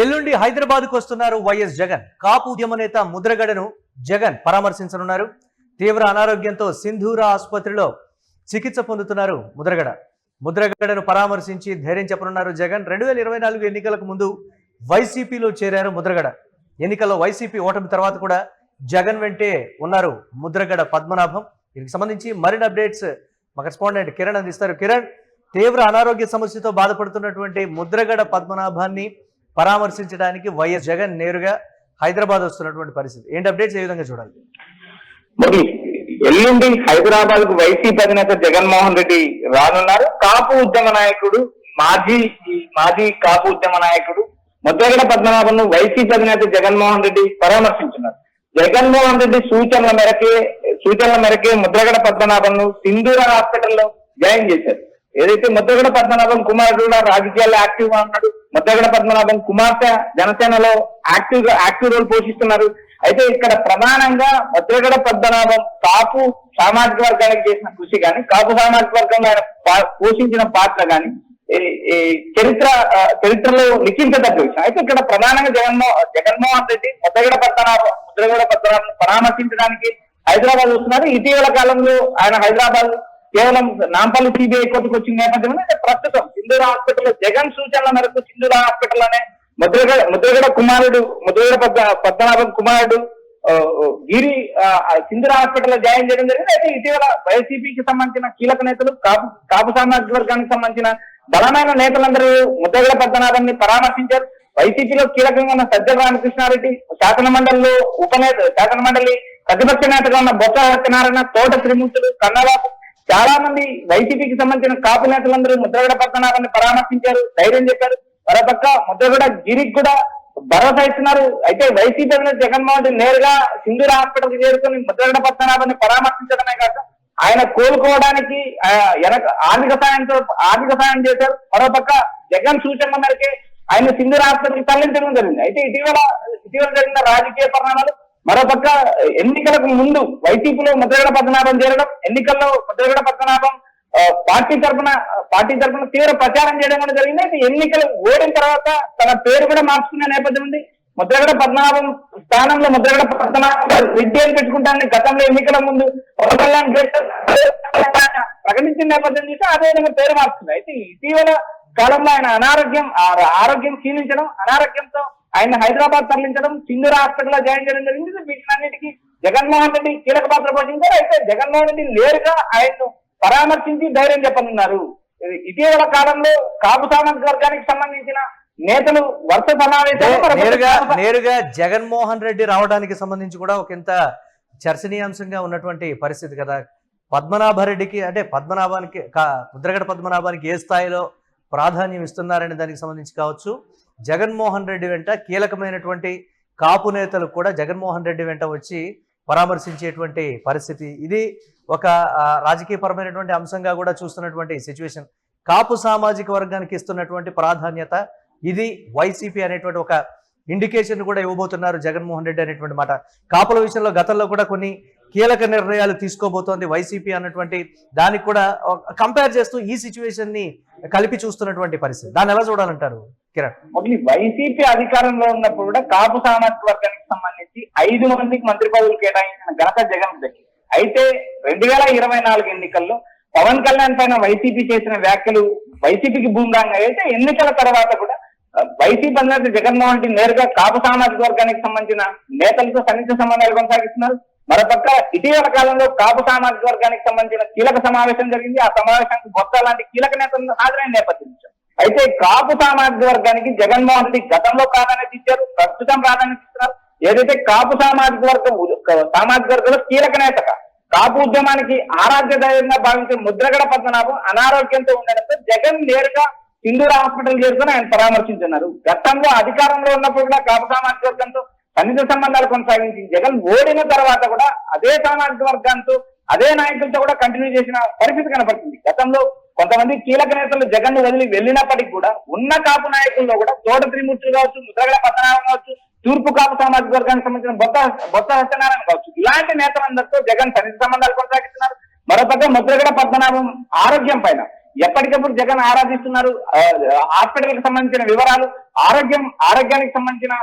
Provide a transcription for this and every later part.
ఎల్లుండి హైదరాబాద్ కు వస్తున్నారు వైఎస్ జగన్. కాపు ఉద్యమ నేత ముద్రగడను జగన్ పరామర్శించనున్నారు. తీవ్ర అనారోగ్యంతో సింధూర ఆసుపత్రిలో చికిత్స పొందుతున్నారు ముద్రగడను పరామర్శించి ధైర్యం చెప్పనున్నారు జగన్. 2024 ఎన్నికలకు ముందు వైసీపీలో చేరారు ముద్రగడ. ఎన్నికల్లో వైసీపీ ఓటమి తర్వాత కూడా జగన్ వెంటే ఉన్నారు ముద్రగడ పద్మనాభం. దీనికి సంబంధించి మరిన్ని అప్డేట్స్ మా కరెస్పాండెంట్ కిరణ్ అందిస్తారు. కిరణ్, తీవ్ర అనారోగ్య సమస్యతో బాధపడుతున్నటువంటి ముద్రగడ పద్మనాభాన్ని పరామర్శించడానికి వైఎస్ జగన్ నేరుగా హైదరాబాద్ వస్తున్నటువంటి పరిస్థితి ఏంటి? అప్డేట్స్ ఏ విధంగా చూడాలి? ఎల్లుండి హైదరాబాద్ కు వైసీపీ అధినేత జగన్మోహన్ రెడ్డి రానున్నారు. కాపు ఉద్యమ నాయకుడు మాజీ కాపు ఉద్యమ నాయకుడు ముద్రగడ పద్మనాభం వైసీపీ అధినేత జగన్మోహన్ రెడ్డి పరామర్శించున్నారు. జగన్మోహన్ రెడ్డి సూచనల మేరకే ముద్రగడ పద్మనాభం సింధూర హాస్పిటల్లో జాయిన్ చేశారు. ఏదైతే ముద్రగడ పద్మనాభం కుమారుడు రాజకీయాల్లో యాక్టివ్ గా ఉన్నాడు. ముద్రగడ పద్మనాభం కుమార్తె జనసేనలో యాక్టివ్ రోల్ పోషిస్తున్నారు. అయితే ఇక్కడ ప్రధానంగా ముద్రగడ పద్మనాభం కాపు సామాజిక వర్గానికి చేసిన కృషి కానీ, కాపు సామాజిక వర్గంలో ఆయన పోషించిన పాత్ర కానీ చరిత్రలో లిఖించదగ్గ విషయం. అయితే ఇక్కడ ప్రధానంగా జగన్మోహన్ రెడ్డి ముద్రగడ పద్మనాభం పరామర్శించడానికి హైదరాబాద్ వస్తున్నారు. ఇటీవల కాలంలో ఆయన హైదరాబాద్ కేవలం నాంపల్లి సిబిఐ కోర్టుకు వచ్చిన నేపథ్యంలో ప్రస్తుతం సింధూర హాస్పిటల్ జగన్ సూచనల మేరకు సింధూర హాస్పిటల్ అనే ముద్రగడ పద్మనాభం కుమారుడు గిరి సింధూర హాస్పిటల్ జాయిన్ చేయడం జరిగింది. అయితే ఇటీవల వైసీపీకి సంబంధించిన కీలక నేతలు కాపు సామాజిక వర్గానికి సంబంధించిన బలమైన నేతలందరూ ముద్రగడ పద్మనాభాన్ని పరామర్శించారు. వైసీపీలో కీలకంగా ఉన్న సజ్జల రామకృష్ణారెడ్డి, శాసనమండలి ప్రతిపక్ష నేతగా ఉన్న బొత్స సత్యనారాయణ, తోట త్రిమూర్తులు, కన్నబాబు, చాలా మంది వైసీపీకి సంబంధించిన కాపు నేతలందరూ ముద్రగడ పద్మనాభాన్ని పరామర్శించారు, ధైర్యం చెప్పారు. మరోపక్క ముద్రగడ గిరికి కూడా భరోసా ఇస్తున్నారు. అయితే వైసీపీ జగన్మోహన్ రెడ్డి నేరుగా సింధూర హాస్పిటల్ కి చేరుకుని ముద్రగడ పద్మనాభాన్ని పరామర్శించడమే కాక ఆయన కోలుకోవడానికి ఆర్థిక సాయం చేశారు. మరోపక్క జగన్ సూచనల మేరకే ఆయన సింధూర హాస్పిటల్ కి తరలించడం జరిగింది. అయితే ఇటీవల జరిగిన రాజకీయ పరిణామాలు, మరోపక్క ఎన్నికలకు ముందు వైసీపీలో ముద్రగడ పద్మనాభం చేరడం, ఎన్నికల్లో ముద్రగడ పద్మనాభం పార్టీ తరఫున తీవ్ర ప్రచారం చేయడం కూడా జరిగింది. అయితే ఎన్నికలు ఓడిన తర్వాత తన పేరు కూడా మార్చుకునే నేపథ్యం ఉంది. ముద్రగడ పద్మనాభం స్థానంలో ముద్రగడ పద్మనాభం రెడ్డి అని పెట్టుకుంటానని గతంలో ఎన్నికల ముందు ప్రకటించిన నేపథ్యం చూస్తే అదేవిధంగా పేరు మార్చుకుంది. అయితే ఇటీవల కాలంలో ఆయన ఆరోగ్యం క్షీణించడం, అనారోగ్యంతో ఆయన హైదరాబాద్ తరలించడం, సింధూర హాస్పిటల్ లో జాయిన్ చేయడం జరిగింది. వీటినన్నిటికీ జగన్మోహన్ రెడ్డి కీలక పాత్ర పోషించారు. అయితే జగన్మోహన్ రెడ్డి నేరుగా ఆయన్ను పరామర్శించి ధైర్యం చెప్పనున్నారు. ఇటీవల కాలంలో కాపు సామాజిక వర్గానికి సంబంధించిన నేతలు వరుస సమావేశాలు నేరుగా జగన్మోహన్ రెడ్డి రావడానికి సంబంధించి కూడా ఒక ఇంత చర్చనీయాంశంగా ఉన్నటువంటి పరిస్థితి కదా. పద్మనాభరెడ్డికి అంటే ముద్రగడ పద్మనాభానికి ఏ స్థాయిలో ప్రాధాన్యం ఇస్తున్నారనే దానికి సంబంధించి కావచ్చు, జగన్మోహన్ రెడ్డి వెంట కీలకమైనటువంటి కాపు నేతలు కూడా జగన్మోహన్ రెడ్డి వెంట వచ్చి పరామర్శించేటువంటి పరిస్థితి. ఇది ఒక రాజకీయపరమైనటువంటి అంశంగా కూడా చూస్తున్నటువంటి సిచ్యువేషన్. కాపు సామాజిక వర్గానికి ఇస్తున్నటువంటి ప్రాధాన్యత ఇది వైసీపీ అనేటువంటి ఒక ఇండికేషన్ కూడా ఇవ్వబోతున్నారు జగన్మోహన్ రెడ్డి అనేటువంటి మాట. కాపుల విషయంలో గతంలో కూడా కొన్ని కీలక నిర్ణయాలు తీసుకోబోతోంది వైసీపీ అన్నటువంటి దానికి కూడా కంపేర్ చేస్తూ ఈ సిచ్యువేషన్ ని కలిపి చూస్తున్నటువంటి పరిస్థితి. దాన్ని ఎలా చూడాలంటారు కిరణ్? వైసీపీ అధికారంలో ఉన్నప్పుడు కూడా కాపు సామాజిక వర్గానికి సంబంధించి 5 మందికి మంత్రి పదవులు కేటాయించిన ఘనత జగన్ దక్కింది. అయితే 2024 ఎన్నికల్లో పవన్ కళ్యాణ్ పైన వైసీపీ చేసిన వ్యాఖ్యలు వైసీపీకి బూమరాంగ్. అయితే ఎన్నికల తర్వాత కూడా వైసీపీ అధినేత జగన్మోహన్ రెడ్డి నేరుగా కాపు సామాజిక వర్గానికి సంబంధించిన నేతలతో సన్నిహిత సంబంధాలు కొనసాగిస్తున్నారు. మరోపక్క ఇటీవల కాలంలో కాపు సామాజిక వర్గానికి సంబంధించిన కీలక సమావేశం జరిగింది. ఆ సమావేశానికి బొత్స లాంటి కీలక నేతలు హాజరైన నేపథ్యం. అయితే కాపు సామాజిక వర్గానికి జగన్మోహన్ రెడ్డి గతంలో ప్రాధాన్యత ఇచ్చారు, ప్రస్తుతం ప్రాధాన్యత ఇస్తున్నారు. ఏదైతే కాపు సామాజిక వర్గంలో కీలక నేతగా కాపు ఉద్యమానికి ఆరాధ్య దైవంగా భావించే ముద్రగడ పద్మనాభం అనారోగ్యంతో ఉండడంతో జగన్ నేరుగా సింధూర హాస్పిటల్ చేరుకుని ఆయన పరామర్శించున్నారు. గతంలో అధికారంలో ఉన్నప్పుడు కూడా కాపు సామాజిక వర్గంతో సన్నిహిత సంబంధాలు కొనసాగించి జగన్ ఓడిన తర్వాత కూడా అదే సామాజిక వర్గాలతో అదే నాయకులతో కూడా కంటిన్యూ చేసిన పరిస్థితి కనపడుతుంది. గతంలో కొంతమంది కీలక నేతలు జగన్ వదిలి వెళ్ళినప్పటికీ కూడా ఉన్న కాపు నాయకుల్లో కూడా తోట త్రిమూర్తులు కావచ్చు, ముద్రగడ పద్మనాభం కావచ్చు, తూర్పు కాపు సామాజిక వర్గానికి సంబంధించిన బొత్స సత్యనారాయణ కావచ్చు, ఇలాంటి నేతలందరితో జగన్ సన్నిహిత సంబంధాలు కొనసాగిస్తున్నారు. మరోపక్క ముద్రగడ పద్మనాభం ఆరోగ్యం పైన ఎప్పటికప్పుడు జగన్ ఆరాధిస్తున్నారు. హాస్పిటల్ కి సంబంధించిన వివరాలు, ఆరోగ్యానికి సంబంధించిన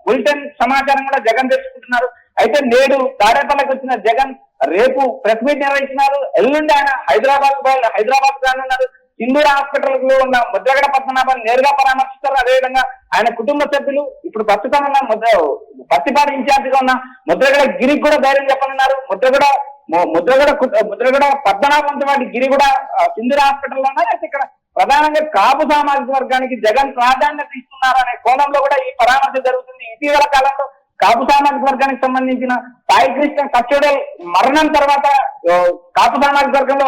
బులెటిన్ సమాచారం కూడా జగన్ తెచ్చుకుంటున్నారు. అయితే నేడు తాడేపల్లికి వచ్చిన జగన్ రేపు ప్రెస్ మీట్ నిర్వహిస్తున్నారు. ఎల్లుండి ఆయన హైదరాబాద్ రానున్నారు. సింధూర హాస్పిటల్ లో ఉన్న ముద్రగడ పద్మనాభాన్ని నేరుగా పరామర్శిస్తారు. అదేవిధంగా ఆయన కుటుంబ సభ్యులు ఇప్పుడు ప్రస్తుతం ఉన్న పత్తిపాడు ఇన్ఛార్జ్ గా ఉన్న ముద్రగడ గిరికి కూడా ధైర్యం చెప్పనున్నారు. ముద్రగడ పద్మనాభంతో పాటు గిరి కూడా సింధూర హాస్పిటల్లో ఉన్నారు. అయితే ఇక్కడ ప్రధానంగా కాపు సామాజిక వర్గానికి జగన్ ప్రాధాన్యత ఇస్తున్నారు అనే కోణంలో కూడా ఈ పరామర్శ జరుగుతుంది. ఇటీవల కాలంలో కాపు సామాజిక వర్గానికి సంబంధించిన సాయి కృష్ణ కచ్చోడల్ మరణం తర్వాత కాపు సామాజిక వర్గంలో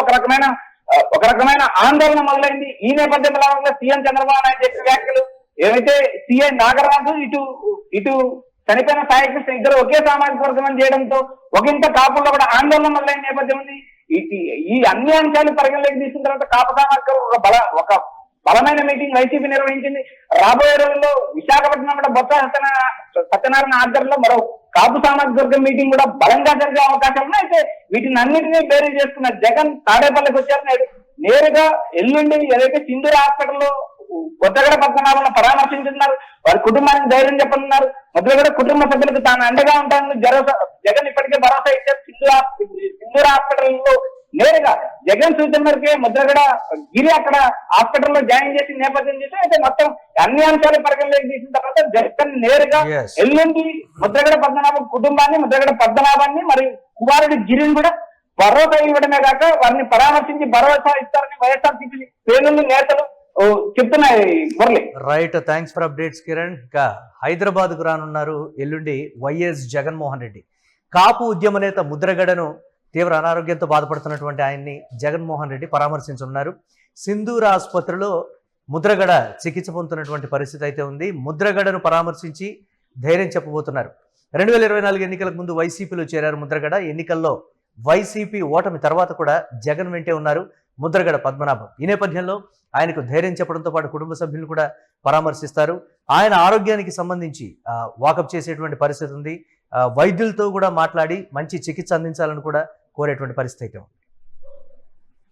ఒక రకమైన ఆందోళన మొదలైంది. ఈ నేపథ్యంలో సీఎం చంద్రబాబు నాయుడు చెప్పిన వ్యాఖ్యలు ఏవైతే సీఎం నాగరాజు ఇటు చనిపోయిన సాయి కృష్ణ ఇద్దరు ఒకే సామాజిక వర్గం అని చేయడంతో ఒకంత కాపుల్లో కూడా ఆందోళన మొదలైన నేపథ్యం ఉంది. ఈ అన్ని అంశాలు పరిగణలోకి తీసుకున్న తర్వాత కాపు సామాజిక ఒక బలమైన మీటింగ్ వైసీపీ నిర్వహించింది. రాబోయే రోజుల్లో విశాఖపట్నం కూడా బొత్స సత్యనారాయణ ఆధ్వర్యంలో మరో కాపు సామాజిక వర్గం మీటింగ్ కూడా బలంగా జరిగే అవకాశాలు ఉన్నాయి. అయితే వీటిని అన్నింటినీ బేరీ చేసుకున్న జగన్ తాడేపల్లికి వచ్చారు. నేరుగా ఎల్లుండి ఏదైతే సింధూర హాస్పిటల్లో ముద్రగడ పద్మనాభాలను పరామర్శించుతున్నారు. వారి కుటుంబానికి ధైర్యం చెప్పనున్నారు. ముద్రగడ కుటుంబ సభ్యులకు తాను అండగా ఉంటానని జగన్ ఇప్పటికే భరోసా ఇచ్చారు. సింధూర హాస్పిటల్లో నేరుగా జగన్ సూచన మేరకే ముద్రగడ గిరి అక్కడ హాస్పిటల్లో జాయిన్ చేసి నేపథ్యం చేసి అయితే మొత్తం అన్ని అంశాలు పరిగణలోకి తీసిన తర్వాత జగన్ నేరుగా ఎల్లుండి ముద్రగడ పద్మనాభం కుటుంబాన్ని, ముద్రగడ పద్మనాభాన్ని మరియు కుమారుడి గిరిని కూడా భరోసా ఇవ్వడమే కాక వారిని పరామర్శించి భరోసా ఇస్తారని వైఎస్ఆర్సీపీ శ్రేణులు నేతలు చెప్తున్నాయి. Murali, right, thanks for updates Kiran. ఇంకా హైదరాబాద్ కు రానున్నారు ఎల్లుండి వైఎస్ జగన్మోహన్ రెడ్డి. కాపు ఉద్యమ నేత ముద్రగడను తీవ్ర అనారోగ్యంతో బాధపడుతున్నటువంటి ఆయన్ని జగన్మోహన్ రెడ్డి పరామర్శించనున్నారు. సింధూర ఆసుపత్రిలో ముద్రగడ చికిత్స పొందుతున్నటువంటి పరిస్థితి అయితే ఉంది. ముద్రగడను పరామర్శించి ధైర్యం చెప్పబోతున్నారు. 2024 ఎన్నికలకు ముందు వైసీపీలో చేరారు ముద్రగడ. ఎన్నికల్లో వైసీపీ ఓటమి తర్వాత కూడా జగన్ వెంటే ఉన్నారు ముద్రగడ పద్మనాభం. ఈ నేపథ్యంలో ఆయనకు ధైర్యం చెప్పడంతో పాటు కుటుంబ సభ్యులు కూడా పరామర్శిస్తారు. ఆయన ఆరోగ్యానికి సంబంధించి వాకప్ చేసేటువంటి పరిస్థితి ఉంది. వైద్యులతో కూడా మాట్లాడి మంచి చికిత్స అందించాలని కూడా కోరేటువంటి పరిస్థితి అయితే ఉంది.